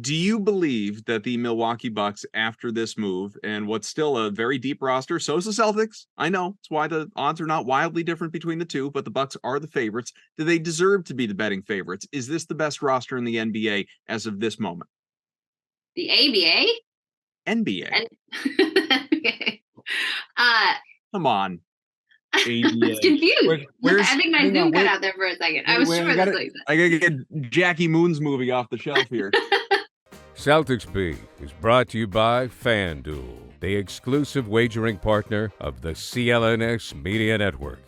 Do you believe that the Milwaukee Bucks, after this move and what's still a very deep roster, so is the Celtics? I know it's why the odds are not wildly different between the two, but the Bucks are the favorites. Do they deserve to be the betting favorites? Is this the best roster in the NBA as of this moment? The ABA? NBA. Okay. Come on. I was confused. I think my Zoom cut out there for a second. I was sure that's what you said. I gotta get Jackie Moon's movie off the shelf here. Celtics Beat is brought to you by FanDuel, the exclusive wagering partner of the CLNS Media Network.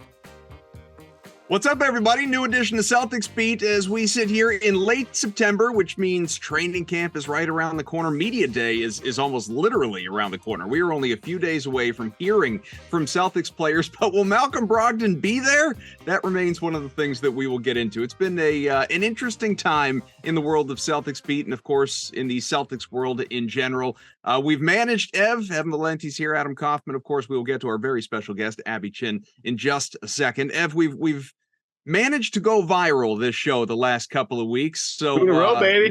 What's up, everybody? New edition of Celtics Beat as we sit here in late September, which means training camp is right around the corner. Media Day is almost literally around the corner. We are only a few days away from hearing from Celtics players, but will Malcolm Brogdon be there? That remains one of the things that we will get into. It's been an interesting time in the world of Celtics Beat and, of course, in the Celtics world in general. We've managed Evan Valenti's here, Adam Kaufman. Of course, we will get to our very special guest, Abby Chin, in just a second. Ev, we've managed to go viral this show the last couple of weeks. So, baby.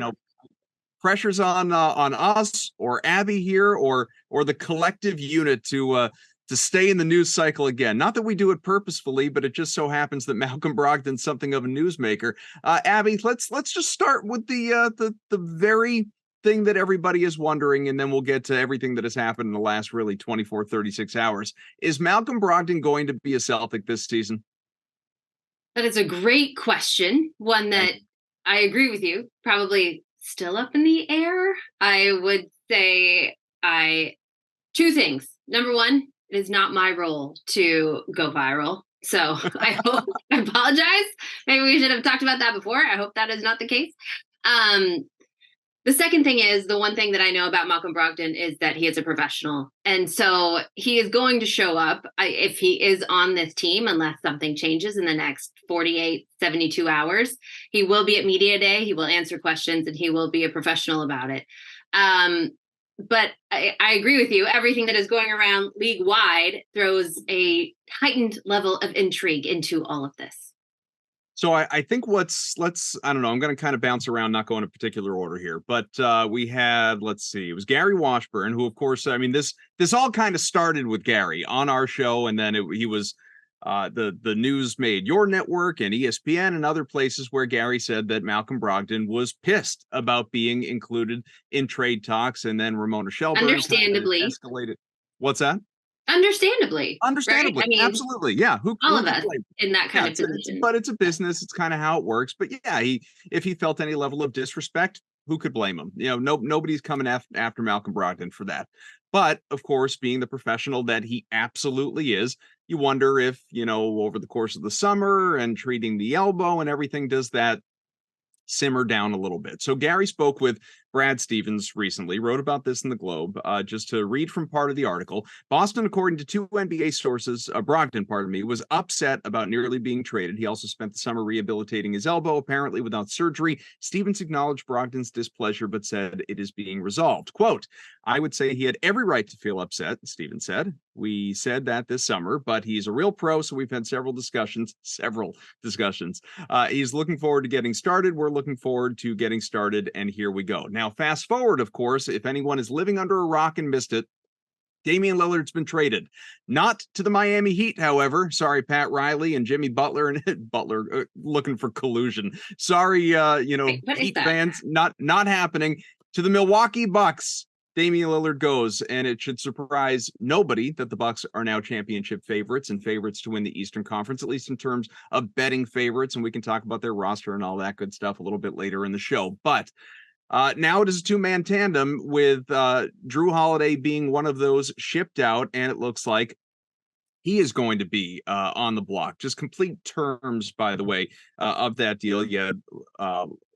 Pressure's on us or Abby here or the collective unit to stay in the news cycle again. Not that we do it purposefully, but it just so happens that Malcolm Brogdon's something of a newsmaker. Abby, let's just start with the very thing that everybody is wondering, and then we'll get to everything that has happened in the last really 24, 36 hours. Is Malcolm Brogdon going to be a Celtic this season? That is a great question. One that I agree with you, probably still up in the air. I would say two things. Number one, it is not my role to go viral. So I apologize. Maybe we should have talked about that before. I hope that is not the case. The second thing is, the one thing that I know about Malcolm Brogdon is that he is a professional. And so he is going to show up if he is on this team, unless something changes in the next 48, 72 hours. He will be at Media Day. He will answer questions and he will be a professional about it. But I agree with you. Everything that is going around league wide throws a heightened level of intrigue into all of this. So I think I don't know, I'm going to kind of bounce around, not go in a particular order here, but we had, it was Gary Washburn, who, of course, I mean, this all kind of started with Gary on our show, and then he was the news made your network and ESPN and other places where Gary said that Malcolm Brogdon was pissed about being included in trade talks, and then Ramona Shelburne understandably escalated. What's that? Understandably, right? I mean, absolutely, yeah. All of us in that kind of position, but it's a business. It's kind of how it works. But yeah, if he felt any level of disrespect, who could blame him? Nobody's coming after Malcolm Brogdon for that. But of course, being the professional that he absolutely is, you wonder if over the course of the summer and treating the elbow and everything, does that simmer down a little bit? So Gary spoke with Brad Stevens recently, wrote about this in the Globe. Just to read from part of the article, Boston, according to two NBA sources, Brogdon, was upset about nearly being traded. He also spent the summer rehabilitating his elbow, apparently without surgery. Stevens acknowledged Brogdon's displeasure, but said it is being resolved. Quote, I would say he had every right to feel upset, Stevens said. We said that this summer, but he's a real pro, so we've had several discussions. He's looking forward to getting started. We're looking forward to getting started, and here we go. Now, fast forward, of course, if anyone is living under a rock and missed it, Damian Lillard's been traded. Not to the Miami Heat, however. Sorry, Pat Riley and Jimmy Butler looking for collusion. Sorry, Heat fans, not happening. To the Milwaukee Bucks, Damian Lillard goes, and it should surprise nobody that the Bucks are now championship favorites and favorites to win the Eastern Conference, at least in terms of betting favorites. And we can talk about their roster and all that good stuff a little bit later in the show. But now it is a two-man tandem with Jrue Holliday being one of those shipped out, and it looks like he is going to be on the block. Just complete terms, by the way, of that deal. You had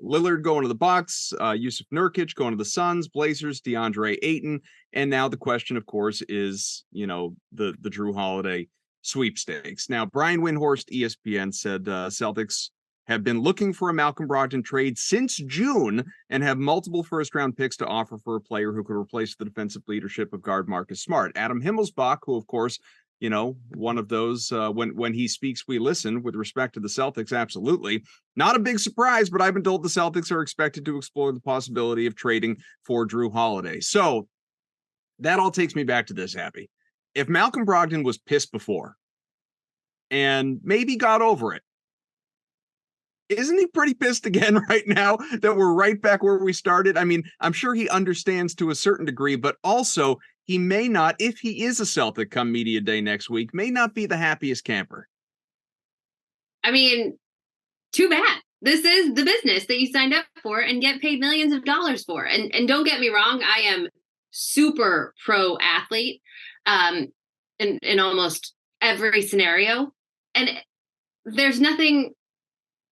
Lillard going to the Bucks, Yusuf Nurkic going to the Suns, Blazers, DeAndre Ayton, and now the question, of course, is the Jrue Holiday sweepstakes. Now, Brian Windhorst, ESPN, said Celtics have been looking for a Malcolm Brogdon trade since June and have multiple first-round picks to offer for a player who could replace the defensive leadership of guard Marcus Smart. Adam Himmelsbach, who, of course, one of those when he speaks, we listen with respect to the Celtics. Absolutely. Not a big surprise, but I've been told the Celtics are expected to explore the possibility of trading for Jrue Holliday. So that all takes me back to this, Happy. If Malcolm Brogdon was pissed before and maybe got over it, isn't he pretty pissed again right now that we're right back where we started? I mean, I'm sure he understands to a certain degree, but also he may not, if he is a Celtic come media day next week, may not be the happiest camper. I mean, too bad. This is the business that you signed up for and get paid millions of dollars for. And don't get me wrong, I am super pro athlete in almost every scenario. And there's nothing.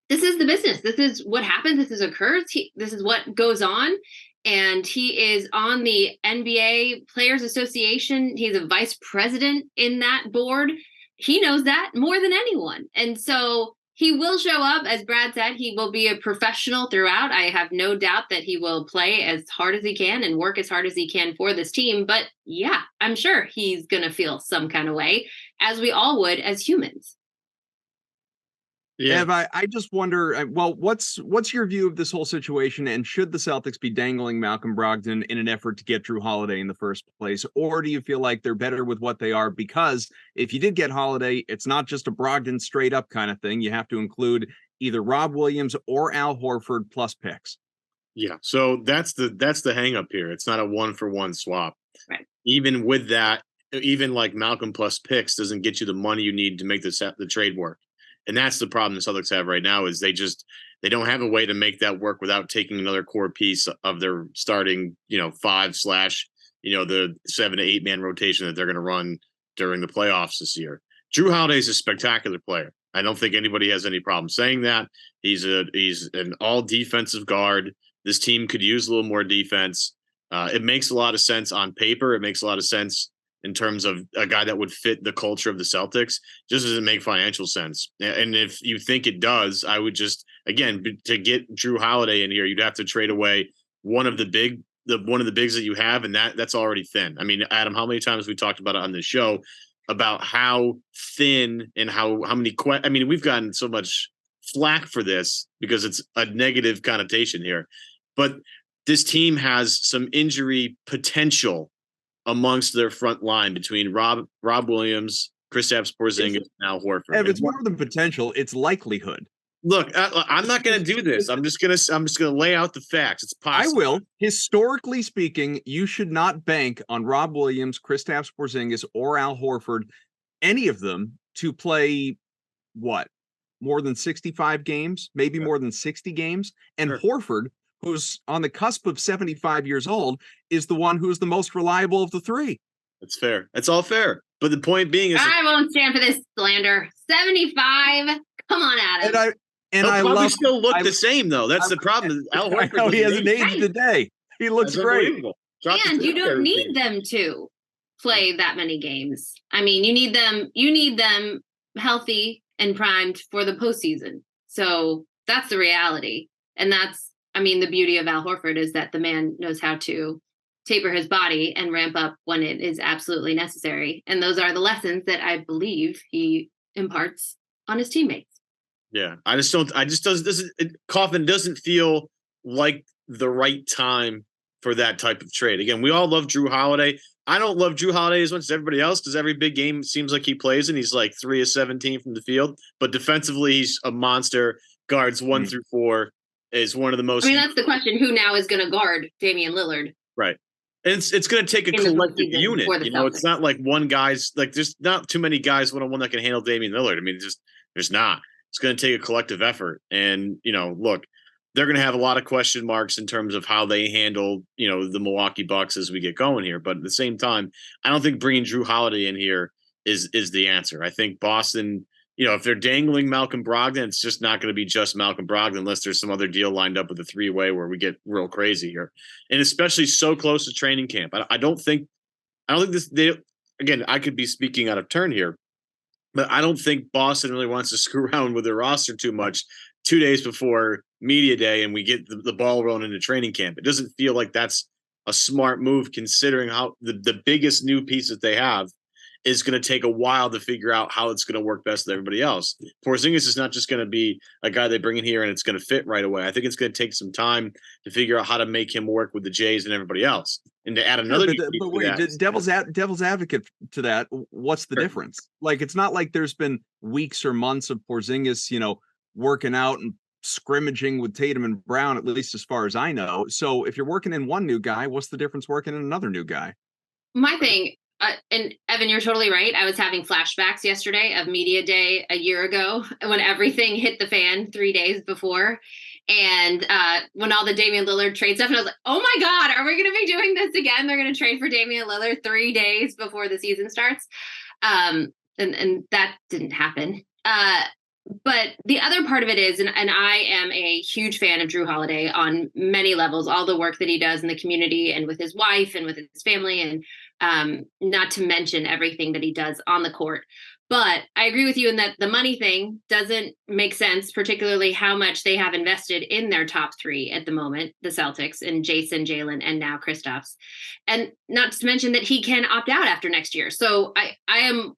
This is the business. This is what happens. This is occurs. This is what goes on. And he is on the NBA Players Association. He's a vice president in that board. He knows that more than anyone. And so he will show up. As Brad said, he will be a professional throughout. I have no doubt that he will play as hard as he can and work as hard as he can for this team. But yeah, I'm sure he's going to feel some kind of way, as we all would as humans. Yeah, Ev, I just wonder, well, what's your view of this whole situation, and should the Celtics be dangling Malcolm Brogdon in an effort to get Jrue Holliday in the first place, or do you feel like they're better with what they are? Because if you did get Holliday, it's not just a Brogdon straight up kind of thing. You have to include either Rob Williams or Al Horford plus picks. Yeah, so that's the hang up here. It's not a 1-for-1 swap. Right. Even with that, even like Malcolm plus picks doesn't get you the money you need to make the trade work. And that's the problem the Celtics have right now is they don't have a way to make that work without taking another core piece of their starting, 5/ the 7 to 8 man rotation that they're going to run during the playoffs this year. Jrue Holiday is a spectacular player. I don't think anybody has any problem saying that. He's an all defensive guard. This team could use a little more defense. It makes a lot of sense on paper. It makes a lot of sense in terms of a guy that would fit the culture of the Celtics. Just doesn't make financial sense. And if you think it does, I would just, again, to get Jrue Holiday in here, you'd have to trade away one of the bigs that you have, and that's already thin. I mean, Adam, how many times we talked about it on this show about how thin and how many we've gotten so much flack for this because it's a negative connotation here. But this team has some injury potential amongst their front line between Rob Williams, Kristaps Porzingis, and Al Horford. If it's more than potential, it's likelihood. Look, I'm not going to do this. I'm just going to lay out the facts. It's possible. I will. Historically speaking, you should not bank on Rob Williams, Kristaps Porzingis, or Al Horford, any of them, to play more than 65 games, maybe more than 60 games, and Horford, who's on the cusp of 75 years old, is the one who's the most reliable of the three. That's fair. That's all fair. But the point being is, I won't stand for this slander. 75. Come on, Adam. I probably still look the same, though. That's the problem. Al Horford, he hasn't aged a day. He looks great. And you don't need them to play that many games. I mean, you need them healthy and primed for the postseason. So that's the reality. And the beauty of Al Horford is that the man knows how to taper his body and ramp up when it is absolutely necessary. And those are the lessons that I believe he imparts on his teammates. Yeah, Coffin doesn't feel like the right time for that type of trade. Again, we all love Jrue Holiday. I don't love Jrue Holiday as much as everybody else because every big game seems like he plays and he's like 3 of 17 from the field. But defensively, he's a monster. Guards 1 through 4 is one of the most. That's the question. Who now is going to guard Damian Lillard? Right. And it's going to take a collective unit. It's not like one guy's like there's not too many guys one-on-one that can handle Damian Lillard. I mean, there's not. It's going to take a collective effort. And, look, they're going to have a lot of question marks in terms of how they handle, the Milwaukee Bucks as we get going here. But at the same time, I don't think bringing Jrue Holiday in here is the answer. I think Boston, if they're dangling Malcolm Brogdon, it's just not going to be just Malcolm Brogdon unless there's some other deal lined up with a 3-way where we get real crazy here. And especially so close to training camp. I don't think again, I could be speaking out of turn here, but I don't think Boston really wants to screw around with their roster too much 2 days before media day and we get the ball rolling into training camp. It doesn't feel like that's a smart move considering how the biggest new piece that they have is going to take a while to figure out how it's going to work best with everybody else. Porzingis is not just going to be a guy they bring in here and it's going to fit right away. I think it's going to take some time to figure out how to make him work with the Jays and everybody else. And to add another, but wait, devil's advocate to that. What's the difference? Like, it's not like there's been weeks or months of Porzingis, working out and scrimmaging with Tatum and Brown, at least as far as I know. So if you're working in one new guy, what's the difference working in another new guy? My thing, and Evan, you're totally right. I was having flashbacks yesterday of media day a year ago when everything hit the fan 3 days before. And when all the Damian Lillard trade stuff, and I was like, oh my God, are we going to be doing this again? They're going to trade for Damian Lillard 3 days before the season starts. And that didn't happen. But the other part of it is, and I am a huge fan of Jrue Holliday on many levels, all the work that he does in the community and with his wife and with his family, and not to mention everything that he does on the court. But I agree with you in that the money thing doesn't make sense, particularly how much they have invested in their top three at the moment, the Celtics, and Jason, Jalen, and now Kristaps. And not to mention that he can opt out after next year. So I am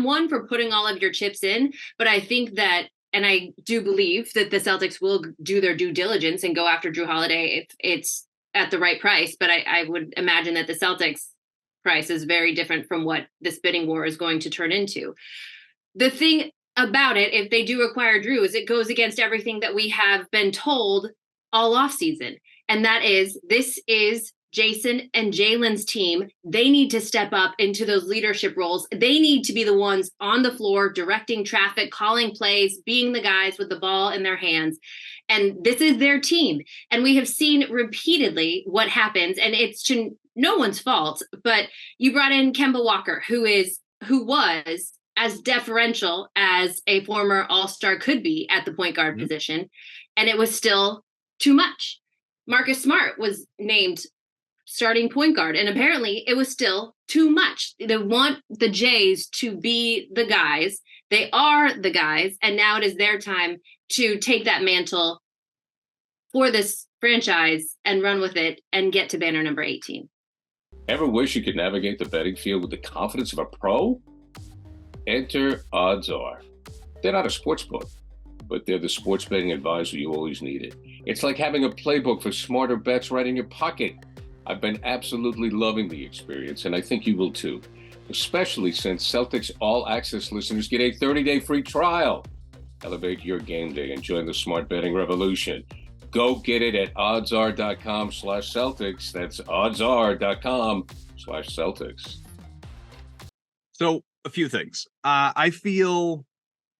one for putting all of your chips in, but I think that, and I do believe that the Celtics will do their due diligence and go after Jrue Holliday if it's at the right price. But I would imagine that the Celtics price is very different from what this bidding war is going to turn into. The thing about it, if they do acquire Jrue, is it goes against everything that we have been told all offseason. And that is, this is Jason and Jalen's team. They need to step up into those leadership roles. They need to be the ones on the floor, directing traffic, calling plays, being the guys with the ball in their hands. And this is their team. And we have seen repeatedly what happens, and it's to no one's fault, but you brought in Kemba Walker, who was as deferential as a former All-Star could be at the point guard position, and it was still too much. Marcus Smart was named starting point guard, and apparently it was still too much. They want the Jays to be the guys. They are the guys, and now it is their time to take that mantle for this franchise and run with it and get to banner number 18. Ever wish you could navigate the betting field with the confidence of a pro? Enter OddsR. They're not a sports book, but they're the sports betting advisor you always needed. It's like having a playbook for smarter bets right in your pocket. I've been absolutely loving the experience, and I think you will too, especially since Celtics All Access listeners get a 30-day free trial. Elevate your game day and join the smart betting revolution. Go get it at oddsr.com/Celtics. That's oddsr.com/Celtics. So a few things. I feel,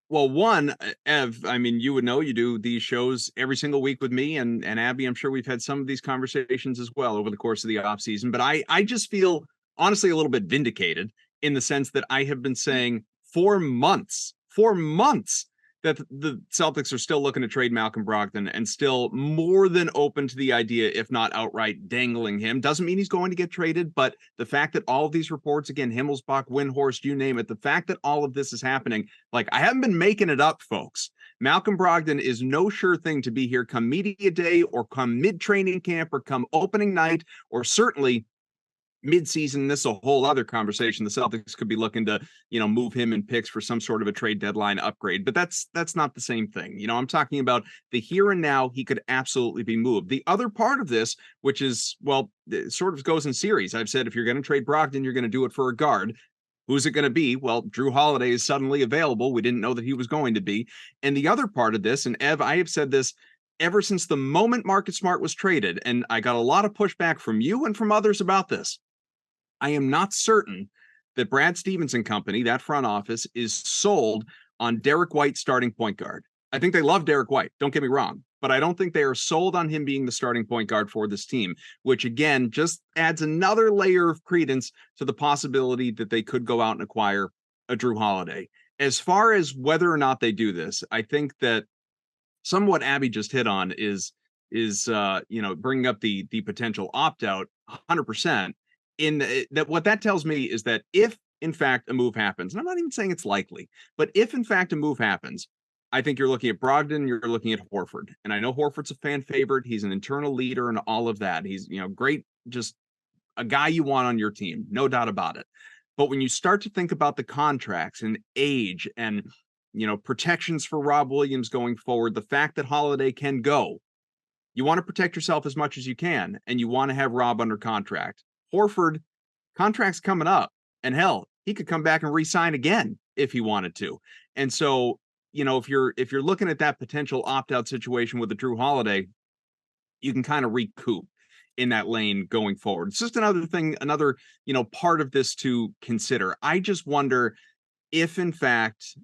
well, one, Ev, I mean, you would know, you do these shows every single week with me and Abby. I'm sure we've had some of these conversations as well over the course of the off season, but I just feel honestly a little bit vindicated in the sense that I have been saying for months that the Celtics are still looking to trade Malcolm Brogdon and still more than open to the idea, if not outright dangling him. Doesn't mean he's going to get traded, but the fact that all of these reports, again, Himmelsbach, Windhorst, you name it, the fact that all of this is happening, like, I haven't been making it up, folks. Malcolm Brogdon is no sure thing to be here come media day or come mid-training camp or come opening night or certainly mid-season. This is a whole other conversation. The Celtics could be looking to, move him in picks for some sort of a trade deadline upgrade, but that's not the same thing. I'm talking about the here and now. He could absolutely be moved. The other part of this, which is, well, it sort of goes in series. I've said, if you're going to trade Brogdon, you're going to do it for a guard. Who's it going to be? Well, Jrue Holliday is suddenly available. We didn't know that he was going to be. And the other part of this, and Ev, I have said this ever since the moment Marcus Smart was traded, and I got a lot of pushback from you and from others about this. I am not certain that Brad Stevens and company, that front office, is sold on Derek White starting point guard. I think they love Derek White, don't get me wrong, but I don't think they are sold on him being the starting point guard for this team, which again just adds another layer of credence to the possibility that they could go out and acquire a Jrue Holliday. As far as whether or not they do this, I think that somewhat Abby just hit on is bringing up the potential opt-out 100%. In that, what that tells me is that if in fact a move happens, and I'm not even saying it's likely, but if in fact a move happens, I think you're looking at Brogdon, you're looking at Horford. And I know Horford's a fan favorite. He's an internal leader and all of that. He's, great, just a guy you want on your team, no doubt about it. But when you start to think about the contracts and age and, protections for Rob Williams going forward, the fact that Holiday can go, you want to protect yourself as much as you can, and you want to have Rob under contract. Horford, contract's coming up, and hell, he could come back and re-sign again if he wanted to. And so, if you're looking at that potential opt-out situation with the Jrue Holiday, you can kind of recoup in that lane going forward. It's just another thing, part of this to consider. I just wonder if, in fact,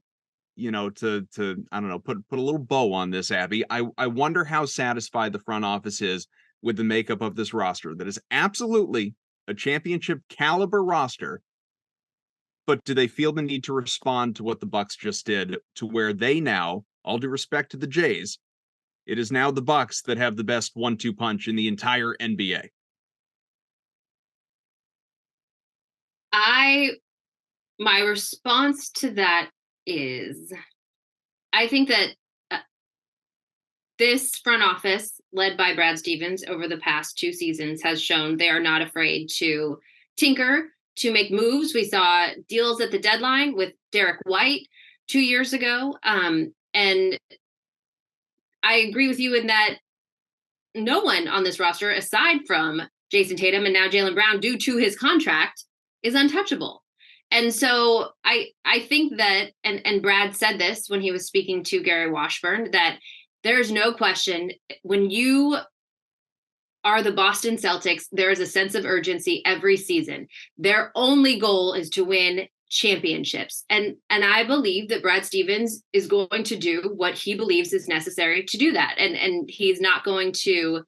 to I don't know, put a little bow on this, Abby. I wonder how satisfied the front office is with the makeup of this roster that is absolutely a championship caliber roster. But do they feel the need to respond to what the Bucks just did, to where they now, all due respect to the Jays, it is now the Bucks that have the best 1-2 punch in the entire NBA? My response to that is, I think that this front office, led by Brad Stevens over the past 2 seasons, has shown they are not afraid to tinker, to make moves. We saw deals at the deadline with Derek White 2 years ago. And I agree with you in that no one on this roster, aside from Jason Tatum and now Jaylen Brown, due to his contract, is untouchable. And so I think that, and Brad said this when he was speaking to Gary Washburn, that there's no question when you are the Boston Celtics, there is a sense of urgency every season. Their only goal is to win championships. And I believe that Brad Stevens is going to do what he believes is necessary to do that. And he's not going to,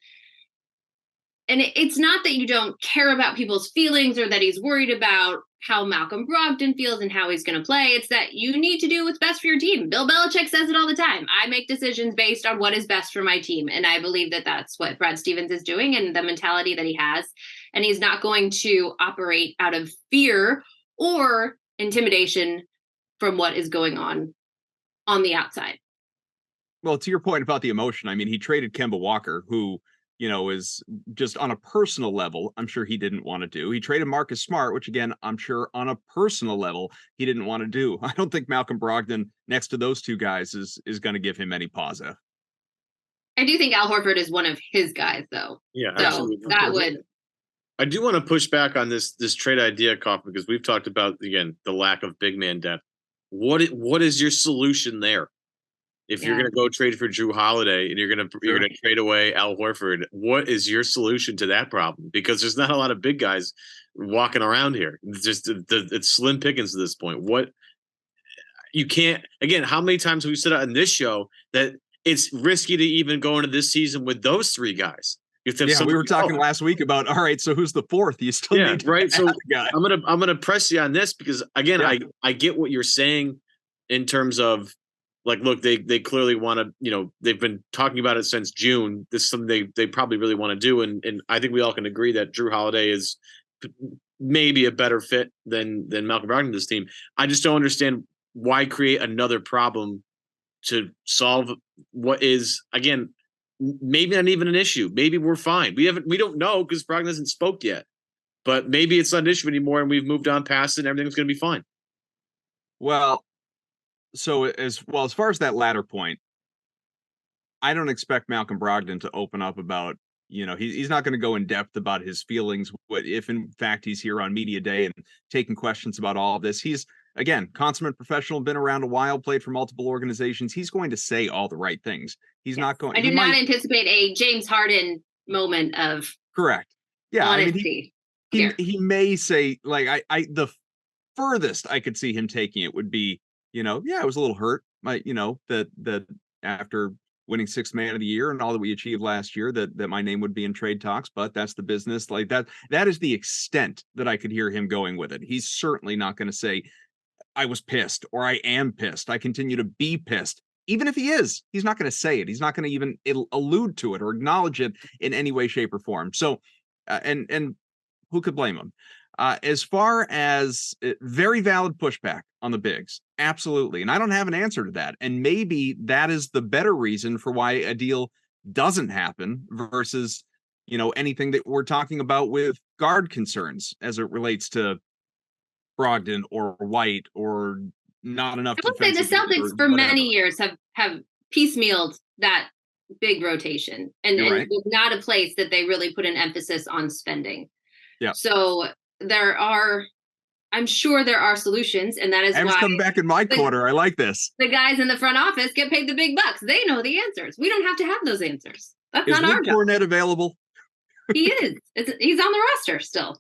and it's not that you don't care about people's feelings or that he's worried about how Malcolm Brogdon feels and how he's going to play. It's that you need to do what's best for your team. Bill Belichick says it all the time. I make decisions based on what is best for my team. And I believe that that's what Brad Stevens is doing and the mentality that he has. And he's not going to operate out of fear or intimidation from what is going on the outside. Well, to your point about the emotion, I mean, he traded Kemba Walker, who, is just on a personal level, I'm sure he didn't want to do. He traded Marcus Smart, which again, I'm sure on a personal level, he didn't want to do. I don't think Malcolm Brogdon next to those two guys is going to give him any pause. I do think Al Horford is one of his guys, though. Yeah, so absolutely. That would. I do want to push back on this trade idea, Kaufman, because we've talked about, again, the lack of big man depth. What is your solution there? If you're going to go trade for Jrue Holiday and you're going to trade away Al Horford, what is your solution to that problem? Because there's not a lot of big guys walking around here. It's just it's slim pickings at this point. What you can't, again, how many times have we said on this show that it's risky to even go into this season with those 3 guys? We were talking last week about, all right, so who's the 4th? You still need to right. So I'm gonna press you on this because again, I get what you're saying in terms of, like, look, they clearly want to, they've been talking about it since June. This is something they probably really want to do. And I think we all can agree that Jrue Holiday is maybe a better fit than Malcolm Brogdon to this team. I just don't understand why create another problem to solve what is, again, maybe not even an issue. Maybe we're fine. We don't know because Brogdon hasn't spoke yet. But maybe it's not an issue anymore and we've moved on past it and everything's going to be fine. Well, so as far as that latter point, I don't expect Malcolm Brogdon to open up about, he's not going to go in depth about his feelings. If in fact he's here on media day and taking questions about all of this, he's, again, consummate professional, been around a while, played for multiple organizations. He's going to say all the right things. He's not going. I do not anticipate a James Harden moment of correct. Yeah, honesty. He may say, like, the furthest I could see him taking it would be, I was a little hurt. That after winning 6th man of the year and all that we achieved last year, that my name would be in trade talks, but that's the business. Like that is the extent that I could hear him going with it. He's certainly not going to say, I was pissed or I am pissed. I continue to be pissed. Even if he is, he's not going to say it. He's not going to even allude to it or acknowledge it in any way, shape, or form. So, and who could blame him? As far as very valid pushback on the bigs, absolutely. And I don't have an answer to that. And maybe that is the better reason for why a deal doesn't happen versus, anything that we're talking about with guard concerns as it relates to Brogdon or White or not enough. I will say the Celtics for many years have piecemealed that big rotation, and right. it's not a place that they really put an emphasis on spending. Yeah. So I'm sure there are solutions, and that is why come back in my corner. I like this. The guys in the front office get paid the big bucks. They know the answers. We don't have to have those answers. That's not our job. Is Cornette available? He is. He's on the roster still.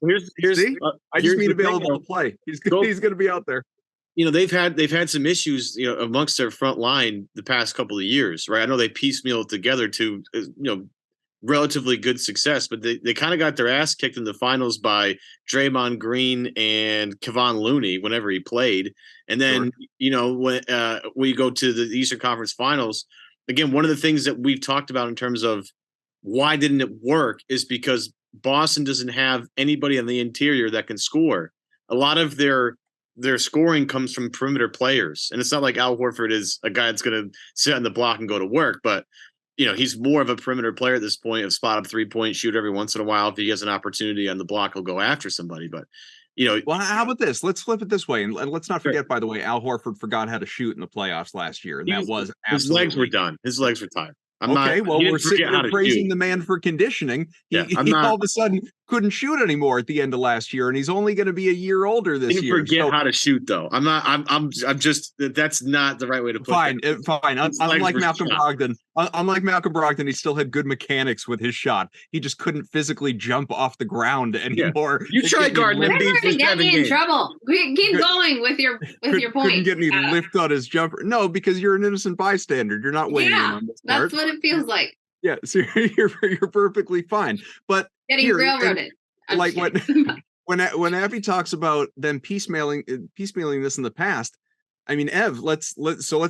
I just mean available to play. He's going to be out there. They've had some issues, amongst their front line the past couple of years, right? I know they piecemealed together to, relatively good success, but they kind of got their ass kicked in the finals by Draymond Green and Kevon Looney whenever he played. And then, when we go to the Eastern Conference Finals, again, one of the things that we've talked about in terms of why didn't it work is because Boston doesn't have anybody on the interior that can score. A lot of their scoring comes from perimeter players. And it's not like Al Horford is a guy that's going to sit on the block and go to work, but he's more of a perimeter player at this point, of spot up 3-point shooter every once in a while. If he has an opportunity on the block, he'll go after somebody. But, well, how about this? Let's flip it this way. And let's not forget, by the way, Al Horford forgot how to shoot in the playoffs last year. And that was absolutely. His legs were done. His legs were tired. We're sitting here praising the man for conditioning. He all of a sudden couldn't shoot anymore at the end of last year, and he's only going to be a year older this year. Forget how to shoot, though. I'm just that's not the right way to put it. Fine. Unlike Malcolm Brogdon, he still had good mechanics with his shot. He just couldn't physically jump off the ground anymore. Yeah. You try guarding him. Get me in trouble. Keep going with your point. Couldn't get any lift on his jumper. No, because you're an innocent bystander. You're not weighing in on this part. That's what it feels like. Yeah, so you're perfectly fine. But getting railroaded. Like when Abby talks about them piecemealing this in the past, I mean, Ev, let's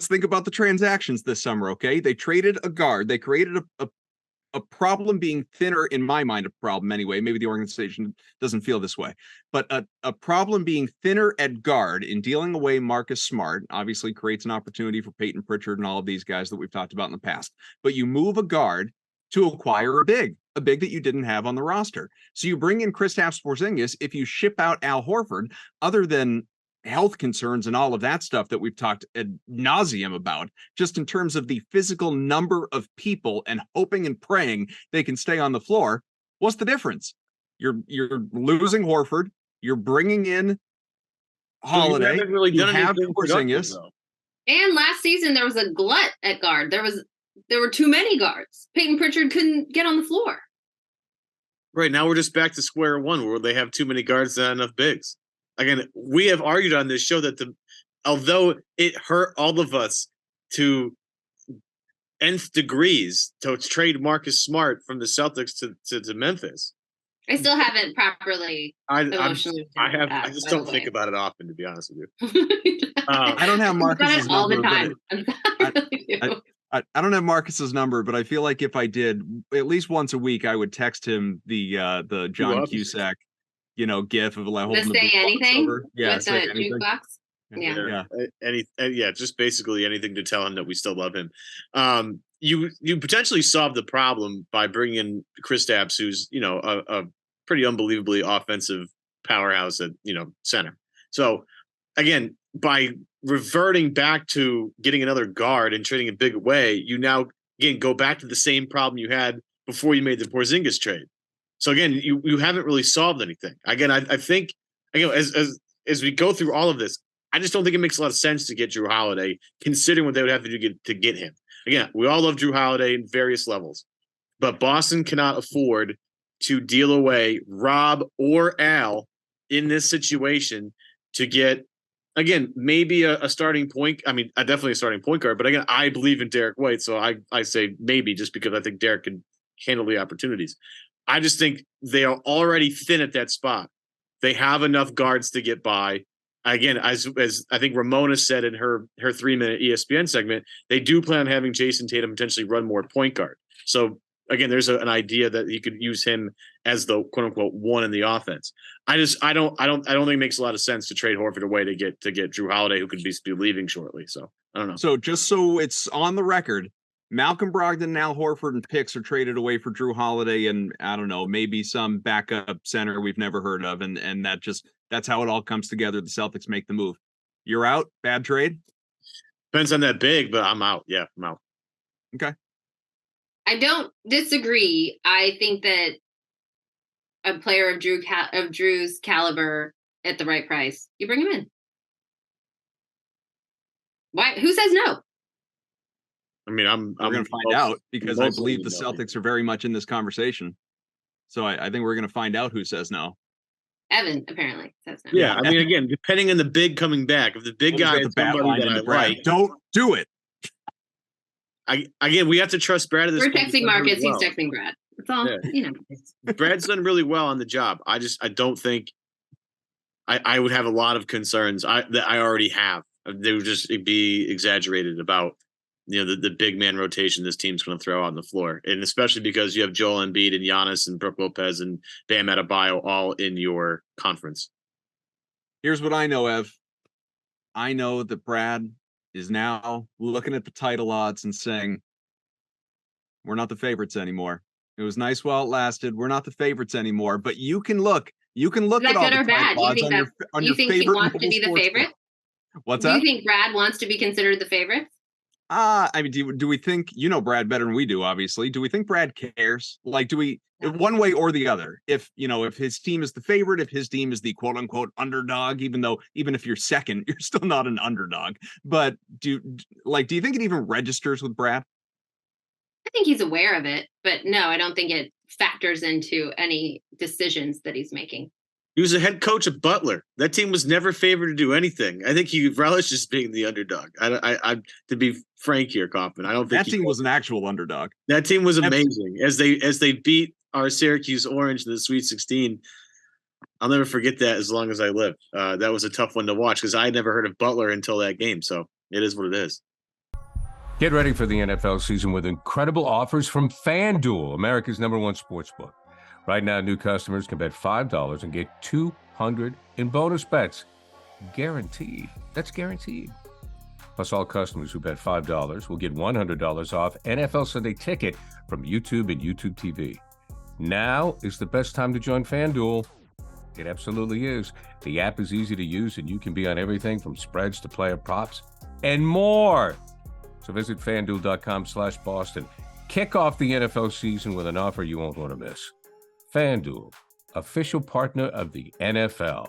think about the transactions this summer. Okay, they traded a guard. They created a problem being thinner, in my mind, a problem anyway. Maybe the organization doesn't feel this way, but a problem being thinner at guard in dealing away Marcus Smart obviously creates an opportunity for Peyton Pritchard and all of these guys that we've talked about in the past. But you move a guard to acquire a big that you didn't have on the roster. So you bring in Kristaps Porzingis. If you ship out Al Horford, other than health concerns and all of that stuff that we've talked ad nauseum about, just in terms of the physical number of people and hoping and praying they can stay on the floor, what's the difference? You're losing Horford. You're bringing in Holiday. You have Porzingis. And last season there was a glut at guard. There were too many guards. Peyton Pritchard couldn't get on the floor. Right, now we're just back to square one where they have too many guards and not enough bigs. Again, we have argued on this show that although it hurt all of us to nth degrees to trade Marcus Smart from the Celtics to Memphis, I still haven't properly emotionally. I just don't think about it often, to be honest with you. I don't have Marcus's all number, the time. I don't have Marcus's number, but I feel like if I did, at least once a week, I would text him the John Cusack, gif of like holding the say anything over. Yeah, with the jukebox. Yeah. Just basically anything to tell him that we still love him. You potentially solve the problem by bringing in Kristaps, who's a pretty unbelievably offensive powerhouse at center. So again, by reverting back to getting another guard and trading a big away, you now again go back to the same problem you had before you made the Porzingis trade. So again, you haven't really solved anything. Again, I think as we go through all of this, I just don't think it makes a lot of sense to get Jrue Holliday, considering what they would have to do to get him. Again, we all love Jrue Holliday in various levels, but Boston cannot afford to deal away Rob or Al in this situation to get, again, maybe a starting point. I mean, definitely a starting point guard, but again, I believe in Derek White. So I say maybe just because I think Derek can handle the opportunities. I just think they are already thin at that spot. They have enough guards to get by. Again, as I think Ramona said in her 3-minute ESPN segment, they do plan on having Jason Tatum potentially run more point guard. So again, there's an idea that he could use him as the quote unquote one in the offense. I don't think it makes a lot of sense to trade Horford away to get Jrue Holiday, who could be leaving shortly. So I don't know. So just so it's on the record, Malcolm Brogdon and Al Horford and picks are traded away for Jrue Holliday and I don't know, maybe some backup center we've never heard of. And that's how it all comes together. The Celtics make the move. You're out. Bad trade? Depends on that big, but I'm out. Yeah, I'm out. Okay. I don't disagree. I think that a player of Jrue's caliber at the right price, you bring him in. Why? Who says no? I mean, we're going to find out because I believe the Celtics are very much in this conversation. So I think we're going to find out who says no. Evan apparently says no. Yeah, I mean, again, depending on the big coming back, if the big guy is somebody that I like, don't do it. Again, we have to trust Brad. We're texting Marcus. He's texting Brad. That's all. Yeah. Brad's done really well on the job. I don't think I would have a lot of concerns that I already have. They would just be exaggerated about the big man rotation this team's going to throw on the floor, and especially because you have Joel Embiid and Giannis and Brook Lopez and Bam Adebayo all in your conference. Here's what I know, Ev. I know that Brad is now looking at the title odds and saying, we're not the favorites anymore. It was nice while it lasted. We're not the favorites anymore. But you can look at all the title odds on your favorite. He wants to be the favorite? What's that? Do you think Brad wants to be considered the favorite? I mean, do we think, Brad better than we do, obviously. Do we think Brad cares? Like, do we, one way or the other? If his team is the favorite, if his team is the quote unquote underdog, even if you're second, you're still not an underdog. But do you think it even registers with Brad? I think he's aware of it, but no, I don't think it factors into any decisions that he's making. He was a head coach of Butler. That team was never favored to do anything. I think he relishes being the underdog. I to be frank here, Kaufman, I don't think that team was an actual underdog. That team was amazing as they beat our Syracuse Orange in the Sweet 16. I'll never forget that as long as I live. That was a tough one to watch because I had never heard of Butler until that game. So it is what it is. Get ready for the NFL season with incredible offers from FanDuel, America's #1 sportsbook. Right now, new customers can bet $5 and get $200 in bonus bets. Guaranteed. That's guaranteed. Plus, all customers who bet $5 will get $100 off NFL Sunday Ticket from YouTube and YouTube TV. Now is the best time to join FanDuel. It absolutely is. The app is easy to use, and you can be on everything from spreads to player props and more. So visit FanDuel.com/Boston. Kick off the NFL season with an offer you won't want to miss. FanDuel, official partner of the NFL.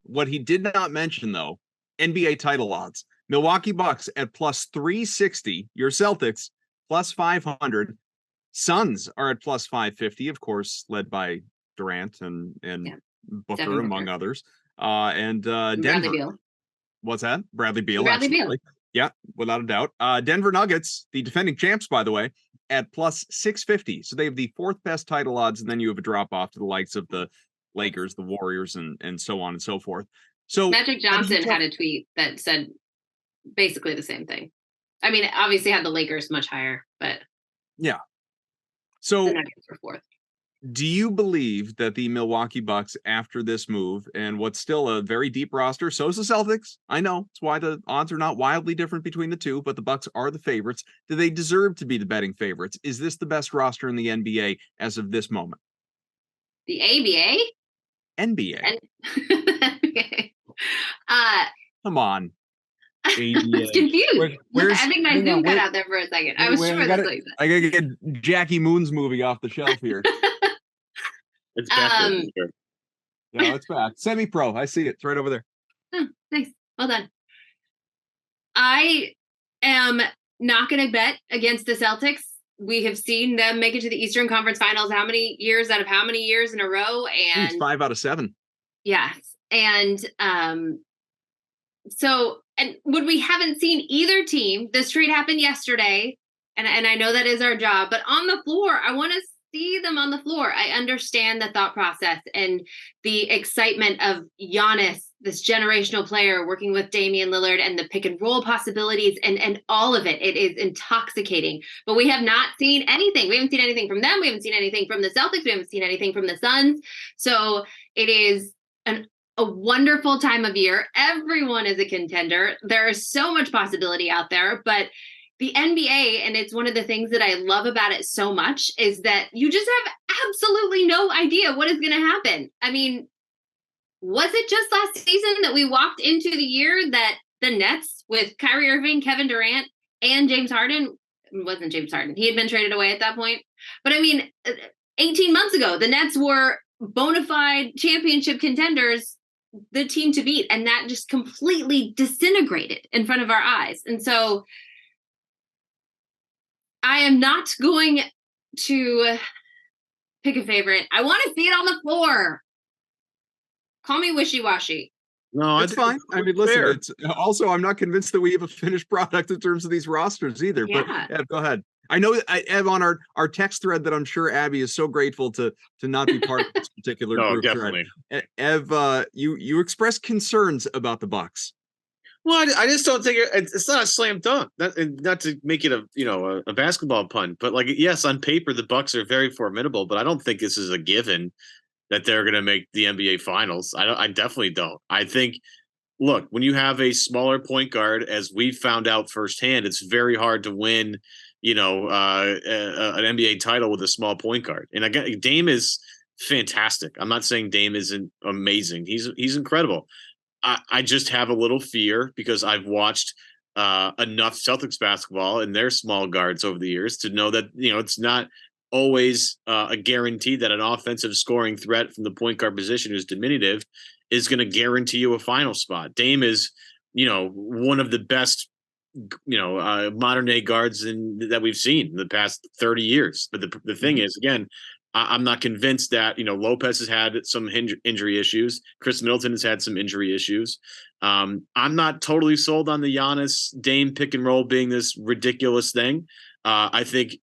What he did not mention, though, NBA title odds. Milwaukee Bucks at plus 360. Your Celtics plus 500. Suns are at plus 550, of course, led by Durant and Booker, among others. And Denver. Beal. What's that? Bradley Beal. Beal. Yeah, without a doubt. Denver Nuggets, the defending champs, by the way, at plus 650. So they have the fourth best title odds, and then you have a drop off to the likes of the Lakers, the Warriors, and so on and so forth. So Magic Johnson had a tweet that said basically the same thing. I mean, obviously had the Lakers much higher, but yeah. So the Nuggets were fourth. Do you believe that the Milwaukee Bucks, after this move and what's still a very deep roster, so is the Celtics? I know it's why the odds are not wildly different between the two, but the Bucks are the favorites. Do they deserve to be the betting favorites? Is this the best roster in the NBA as of this moment? The ABA? NBA. Okay. Come on. I was confused. I think my Zoom cut out there for a second. I was sure that's what you said. I gotta get Jackie Moon's movie off the shelf here. It's back. No, it's back. Semi-pro. I see it. It's right over there. Oh, nice. Well done. I am not going to bet against the Celtics. We have seen them make it to the Eastern Conference Finals how many years out of how many years in a row? And it's 5 out of 7. Yes. And so, and when we haven't seen either team, this trade happened yesterday, and I know that is our job, but on the floor, I want to see them on the floor. I understand the thought process and the excitement of Giannis, this generational player working with Damian Lillard, and the pick and roll possibilities and all of it. It is intoxicating, but we have not seen anything. We haven't seen anything from them. We haven't seen anything from the Celtics. We haven't seen anything from the Suns. So it is an a wonderful time of year. Everyone is a contender. There is so much possibility out there, but the NBA, and it's one of the things that I love about it so much, is that you just have absolutely no idea what is going to happen. I mean, was it just last season that we walked into the year that the Nets with Kyrie Irving, Kevin Durant, and James Harden, it wasn't James Harden, he had been traded away at that point. But I mean, 18 months ago, the Nets were bona fide championship contenders, the team to beat, and that just completely disintegrated in front of our eyes. And so I am not going to pick a favorite. I want to see it on the floor. Call me wishy-washy. No, it's fine. I mean, listen, it's also, I'm not convinced that we have a finished product in terms of these rosters either. Yeah. But Ev, go ahead. I know, Ev, on our text thread that I'm sure Abby is so grateful to not be part of this particular group definitely. thread. Ev, you expressed concerns about the Bucks. Well, I just don't think it's not a slam dunk. Not to make it a basketball pun, but like, yes, on paper the Bucks are very formidable, but I don't think this is a given that they're going to make the NBA Finals. I definitely don't. I think, look, when you have a smaller point guard, as we found out firsthand, it's very hard to win, an NBA title with a small point guard. And again, Dame is fantastic. I'm not saying Dame isn't amazing. He's incredible. I just have a little fear because I've watched enough Celtics basketball and their small guards over the years to know that, it's not always a guarantee that an offensive scoring threat from the point guard position who's diminutive is going to guarantee you a final spot. Dame is, one of the best, modern day guards that we've seen in the past 30 years. But the thing is, again, I'm not convinced that, Lopez has had some injury issues. Chris Middleton has had some injury issues. I'm not totally sold on the Giannis Dame pick and roll being this ridiculous thing. I think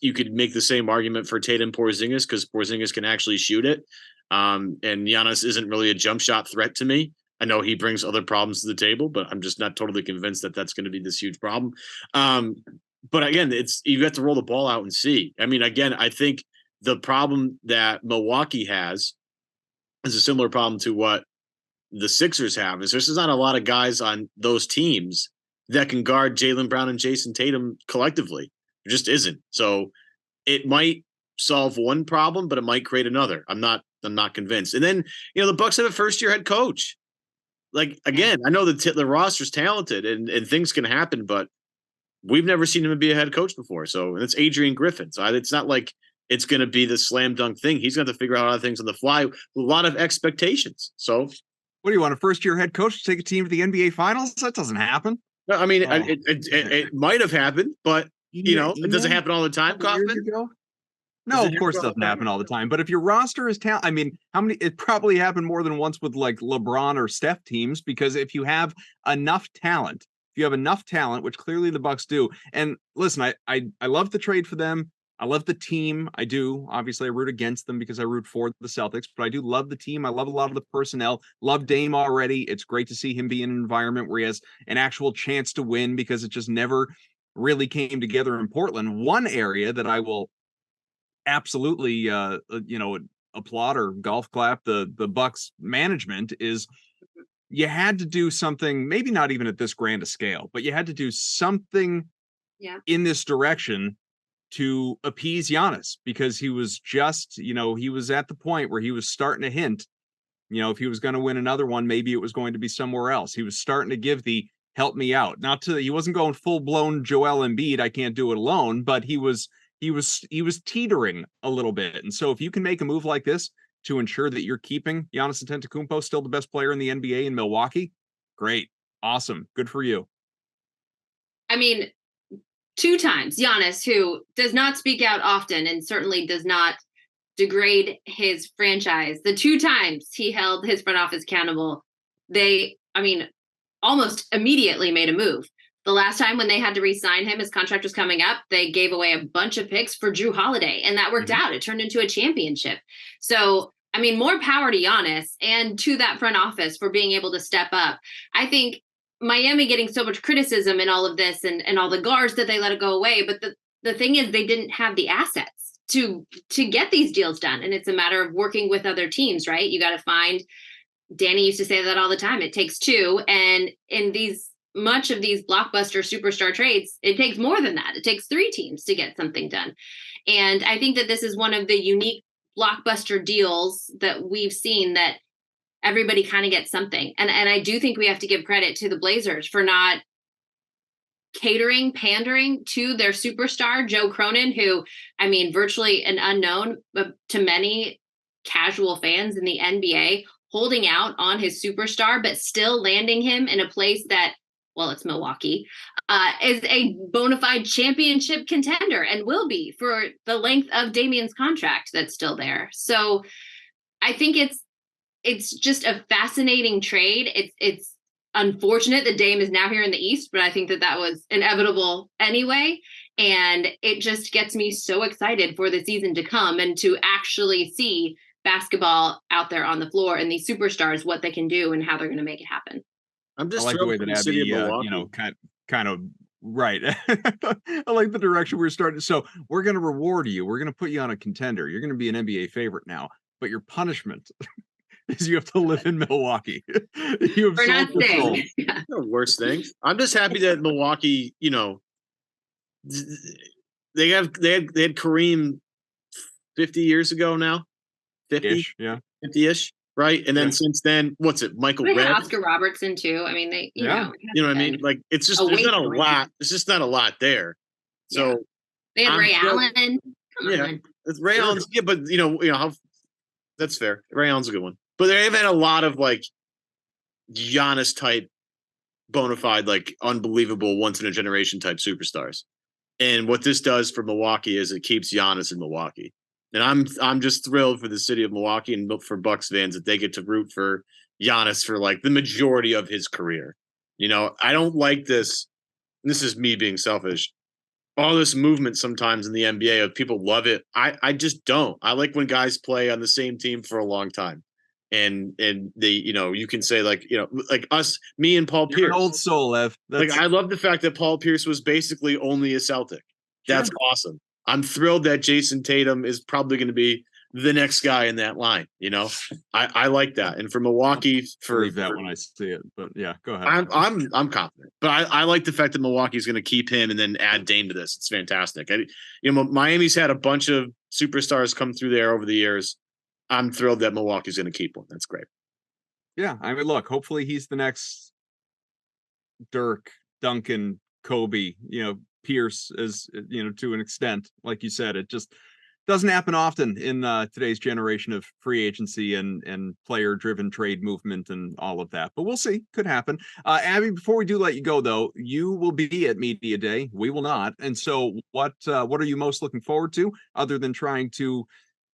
you could make the same argument for Tatum Porzingis because Porzingis can actually shoot it. And Giannis isn't really a jump shot threat to me. I know he brings other problems to the table, but I'm just not totally convinced that that's going to be this huge problem. But again, you have to roll the ball out and see. I mean, again, I think the problem that Milwaukee has is a similar problem to what the Sixers have. Is there's not a lot of guys on those teams that can guard Jaylen Brown and Jason Tatum collectively. There just isn't. So it might solve one problem, but it might create another. I'm not convinced. And then, the Bucks have a first-year head coach. Like, again, I know the roster's talented and things can happen, but we've never seen him be a head coach before. So it's Adrian Griffin. So it's not like it's going to be the slam dunk thing. He's going to figure out a lot of things on the fly with a lot of expectations. So what do you want, a first-year head coach to take a team to the NBA Finals? That doesn't happen. No, I mean, it might have happened, but, it doesn't happen all the time, Kaufman. No, of course it doesn't happen all the time. But if your roster is talent, I mean, it probably happened more than once with like LeBron or Steph teams, because if you have enough talent, which clearly the Bucks do. And listen, I love the trade for them. I love the team. I do. Obviously, I root against them because I root for the Celtics, but I do love the team. I love a lot of the personnel. Love Dame already. It's great to see him be in an environment where he has an actual chance to win, because it just never really came together in Portland. One area that I will absolutely, applaud or golf clap the Bucks management is you had to do something, maybe not even at this grand a scale, but you had to do something in this direction to appease Giannis, because he was just, he was at the point where he was starting to hint, if he was going to win another one, maybe it was going to be somewhere else. He was starting to give the help me out. He wasn't going full blown Joel Embiid, I can't do it alone, but he was teetering a little bit. And so if you can make a move like this to ensure that you're keeping Giannis Antetokounmpo still the best player in the NBA in Milwaukee, great. Awesome. Good for you. I mean, 2 times Giannis, who does not speak out often and certainly does not degrade his franchise. The 2 times he held his front office accountable, they almost immediately made a move. The last time when they had to re-sign him, his contract was coming up, they gave away a bunch of picks for Jrue Holliday, and that worked out. It turned into a championship. So, more power to Giannis and to that front office for being able to step up. I think Miami getting so much criticism in all of this and all the guards that they let it go away. But the thing is, they didn't have the assets to get these deals done. And it's a matter of working with other teams, right? You got to find Danny used to say that all the time. It takes two. And in much of these blockbuster superstar trades, it takes more than that. It takes three teams to get something done. And I think that this is one of the unique blockbuster deals that we've seen that everybody kind of gets something. And I do think we have to give credit to the Blazers for not pandering to their superstar, Joe Cronin, who, I mean, virtually an unknown, but to many casual fans in the NBA, holding out on his superstar, but still landing him in a place that, well, it's Milwaukee, is a bona fide championship contender and will be for the length of Damian's contract that's still there. So I think it's just a fascinating trade. It's unfortunate that Dame is now here in the East, but I think that was inevitable anyway. And it just gets me so excited for the season to come and to actually see basketball out there on the floor and these superstars, what they can do and how they're going to make it happen. I'm just I like the way that Abby, kind of right. I like the direction we're starting. So we're going to reward you. We're going to put you on a contender. You're going to be an NBA favorite now, but your punishment is you have to live in Milwaukee. You have We're not saying the worst thing. I'm just happy that Milwaukee, they had Kareem 50 years ago now. 50-ish, yeah. 50-ish, right? And then since then, what's it? Michael Redd, Oscar Robertson too. I mean, you know what I mean? Like it's just there's not a lot. It's just not a lot there. So they had Ray Allen. Come on. It's Ray Allen's, but how that's fair. Ray Allen's a good one. But they've had a lot of like Giannis type, bona fide, like unbelievable, once in a generation type superstars. And what this does for Milwaukee is it keeps Giannis in Milwaukee. And I'm just thrilled for the city of Milwaukee and for Bucks fans that they get to root for Giannis for like the majority of his career. I don't like this. This is me being selfish. All this movement sometimes in the NBA of people love it. I just don't. I like when guys play on the same team for a long time. And they, you can say like us, me and Paul Pierce. An old soul, Ev. Like I love the fact that Paul Pierce was basically only a Celtic. That's awesome. I'm thrilled that Jason Tatum is probably going to be the next guy in that line. I like that. And for Milwaukee, believe that when I see it, but yeah, go ahead. I'm confident, but I like the fact that Milwaukee's going to keep him and then add Dame to this. It's fantastic. Miami's had a bunch of superstars come through there over the years. I'm thrilled that Milwaukee's going to keep one. That's great. Yeah, I mean, look, hopefully he's the next Dirk, Duncan, Kobe, Pierce, as to an extent. Like you said, it just doesn't happen often in today's generation of free agency and player driven trade movement and all of that, but we'll see. Could happen. Abby, before we do let you go though, you will be at Media Day. We will not. And so what are you most looking forward to other than trying to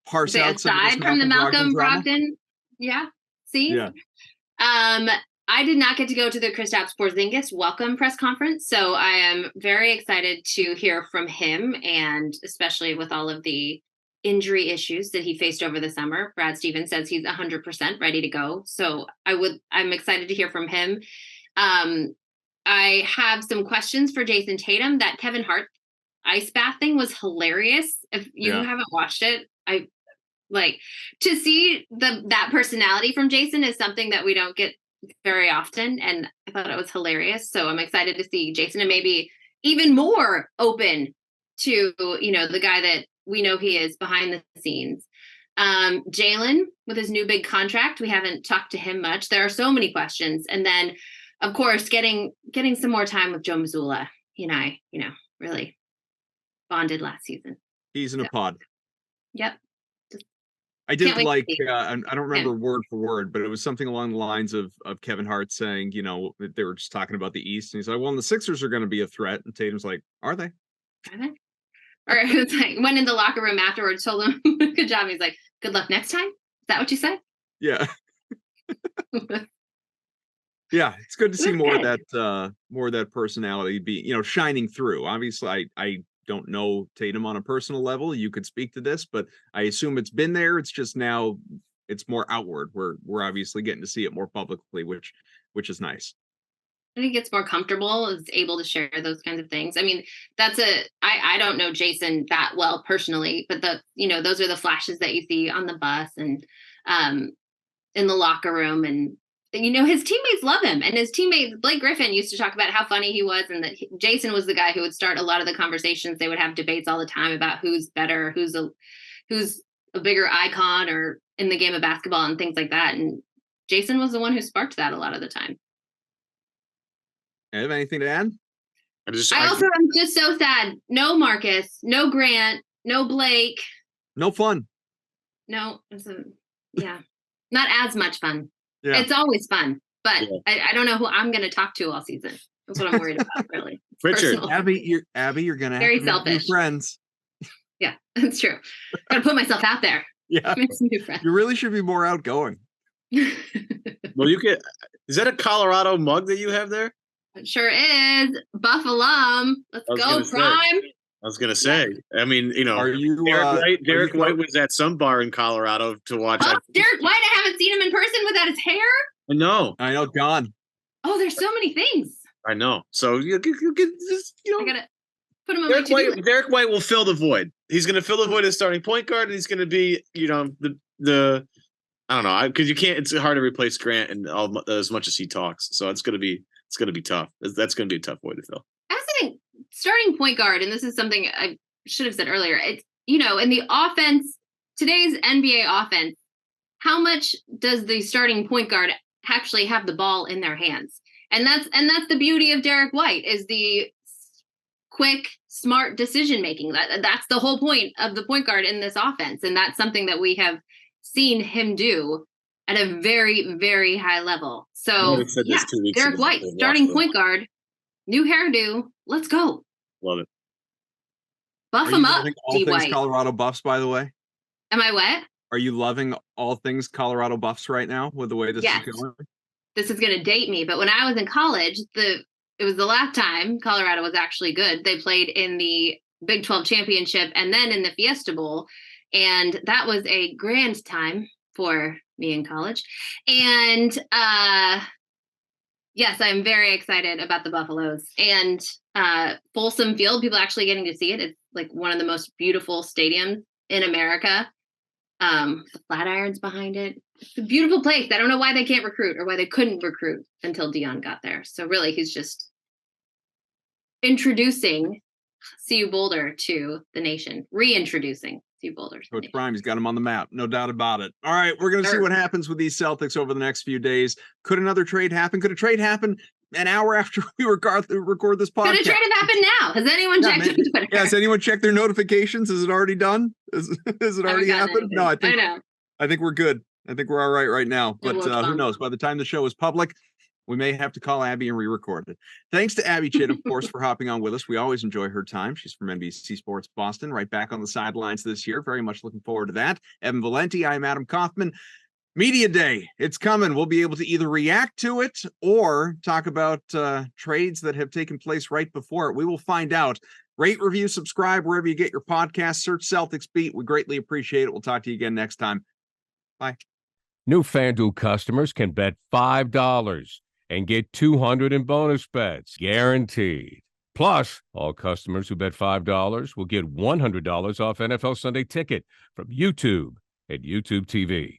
parse out aside from the Malcolm Brogdon? Yeah. See? Yeah. I did not get to go to the Kristaps Porzingis welcome press conference, so I am very excited to hear from him, and especially with all of the injury issues that he faced over the summer. Brad Stevens says he's 100% ready to go, so I'm excited to hear from him. I have some questions for Jason Tatum. That Kevin Hart ice bath thing was hilarious. If you haven't watched it, I like to see that personality from Jason is something that we don't get very often, and I thought it was hilarious. So I'm excited to see Jason and maybe even more open to the guy that we know he is behind the scenes. Jalen with his new big contract, we haven't talked to him much. There are so many questions, and then of course getting some more time with Joe Mazzulla. He and I really bonded last season. He's in a pod. Yep. I did like, I don't remember word for word, but it was something along the lines of Kevin Hart saying, they were just talking about the East. And he's like, well, and the Sixers are going to be a threat. And Tatum's like, are they? Are they? Or it was like, went in the locker room afterwards, told him, good job. He's like, good luck next time. Is that what you said? Yeah. Yeah. It's good to see more of that personality be, shining through. Obviously, I don't know Tatum on a personal level. You could speak to this, but I assume it's been there. It's just now it's more outward. We're obviously getting to see it more publicly, which is nice. I think it's more comfortable, is able to share those kinds of things. I mean, I don't know Jason that well personally, but those are the flashes that you see on the bus. And in the locker room, and his teammates love him, and his teammate Blake Griffin used to talk about how funny he was, and that Jason was the guy who would start a lot of the conversations. They would have debates all the time about who's better, who's a bigger icon or in the game of basketball and things like that. And Jason was the one who sparked that a lot of the time. Have anything to add? I also am just so sad. No Marcus, no Grant, no Blake. No fun. No, not as much fun. Yeah. It's always fun, but I don't know who I'm going to talk to all season. That's what I'm worried about, really. Richard. Personal. Abby, you're going to have Very to make selfish. new friends. Yeah, that's true. Got to put myself out there. Yeah. Make some new friends. You really should be more outgoing. Well, is that a Colorado mug that you have there? It sure is. Buffalo. Let's go, Prime. I was gonna say. I mean, Are you Derek White was at some bar in Colorado to watch. Derek White. I haven't seen him in person without his hair. I know, Gone. Oh, there's so many things. I know. So you can just I gotta put him on my to-do list. Derek White will fill the void. He's going to fill the void as starting point guard, and he's going to be, the I don't know, because you can't. It's hard to replace Grant and as much as he talks. So it's going to be tough. That's going to be a tough void to fill. I was thinking starting point guard, and this is something I should have said earlier. It's in the offense, today's NBA offense, how much does the starting point guard actually have the ball in their hands? And that's the beauty of Derek White, is the quick, smart decision making. That's the whole point of the point guard in this offense, and that's something that we have seen him do at a very, very high level. So Derek White, starting point guard, new hairdo, let's go. Love it. Buff him up, all D. things White. Colorado Buffs, by the way. Am I what? Are you loving all things Colorado Buffs right now with the way this is going? This is going to date me, but when I was in college, it was the last time Colorado was actually good. They played in the Big 12 championship and then in the Fiesta Bowl. And that was a grand time for me in college. And yes, I'm very excited about the Buffaloes and Folsom Field. People actually getting to see it. It's like one of the most beautiful stadiums in America. The Flatirons behind it. It's a beautiful place. I don't know why they can't recruit or why they couldn't recruit until Dion got there. So really, he's just introducing CU Boulder to the nation, reintroducing CU Boulder. Coach Prime, he's got him on the map. No doubt about it. All right, we're going to see what happens with these Celtics over the next few days. Could another trade happen? Could a trade happen an hour after we record this podcast? Could a trade have happened now? Has anyone checked on Twitter? Yeah, has anyone checked their notifications? Is it already done? Is it already happened? No, I think we're good. I think we're all right now. But who knows? By the time the show is public, we may have to call Abby and re-record it. Thanks to Abby Chit, of course, for hopping on with us. We always enjoy her time. She's from NBC Sports Boston, right back on the sidelines this year. Very much looking forward to that. Evan Valenti, I'm Adam Kaufman. Media Day, it's coming. We'll be able to either react to it or talk about trades that have taken place right before it. We will find out. Rate, review, subscribe wherever you get your podcast. Search Celtics Beat. We greatly appreciate it. We'll talk to you again next time. Bye. New FanDuel customers can bet $5 and get $200 in bonus bets, guaranteed. Plus, all customers who bet $5 will get $100 off NFL Sunday Ticket from YouTube and YouTube TV.